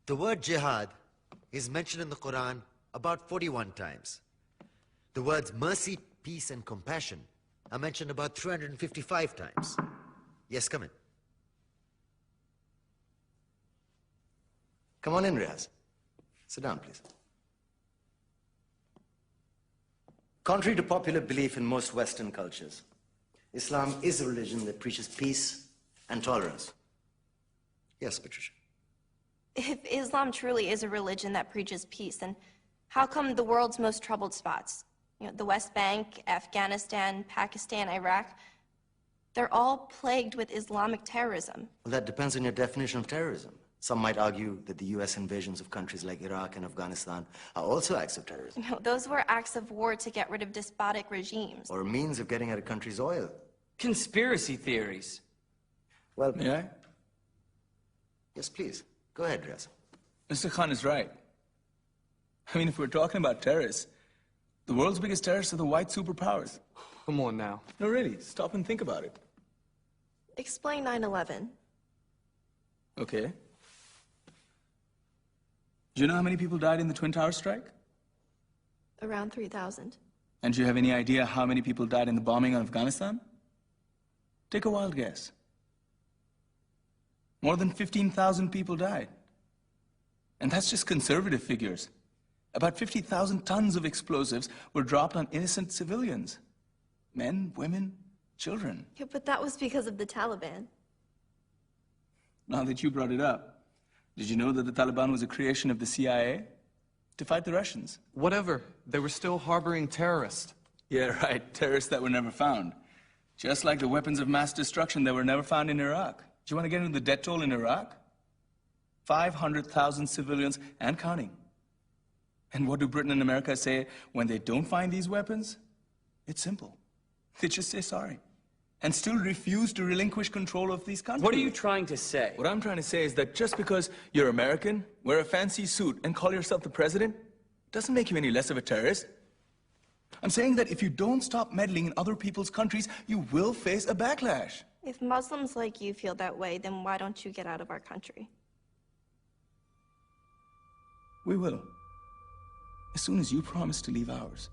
The word jihad is mentioned in the Quran about 41 times. The words mercy, peace, and compassion are mentioned about 355 times. Yes, come in. Come on in, Riaz. Sit down, please. Contrary to popular belief in most Western cultures, Islam is a religion that preaches peace and tolerance. Yes, Patricia. If Islam truly is a religion that preaches peace, then how come the world's most troubled spots, the West Bank, Afghanistan, Pakistan, Iraq, they're all plagued with Islamic terrorism? Well, that depends on your definition of terrorism. Some might argue that the U.S. invasions of countries like Iraq and Afghanistan are also acts of terrorism. No, those were acts of war to get rid of despotic regimes. Or a means of getting at a country's oil. Conspiracy theories. Well, May I? Yes, please. Go ahead, Riaz. Mr. Khan is right. I mean, if we're talking about terrorists, the world's biggest terrorists are the white superpowers. Come on now. No, really, stop and think about it. Explain 9/11. Okay. Do you know how many people died in the Twin Towers strike? Around 3,000. And do you have any idea how many people died in the bombing of Afghanistan? Take a wild guess. More than 15,000 people died. And that's just conservative figures. About 50,000 tons of explosives were dropped on innocent civilians. Men, women, children. Yeah, but that was because of the Taliban. Now that you brought it up, did you know that the Taliban was a creation of the CIA to fight the Russians? Whatever. They were still harboring terrorists. Yeah, right. Terrorists that were never found. Just like the weapons of mass destruction that were never found in Iraq. Do you want to get into the death toll in Iraq? 500,000 civilians and counting. And what do Britain and America say when they don't find these weapons? It's simple. They just say sorry. And still refuse to relinquish control of these countries. What are you trying to say? What I'm trying to say is that just because you're American, wear a fancy suit, and call yourself the president, doesn't make you any less of a terrorist. I'm saying that if you don't stop meddling in other people's countries, you will face a backlash. If Muslims like you feel that way, then why don't you get out of our country? We will. As soon as you promise to leave ours.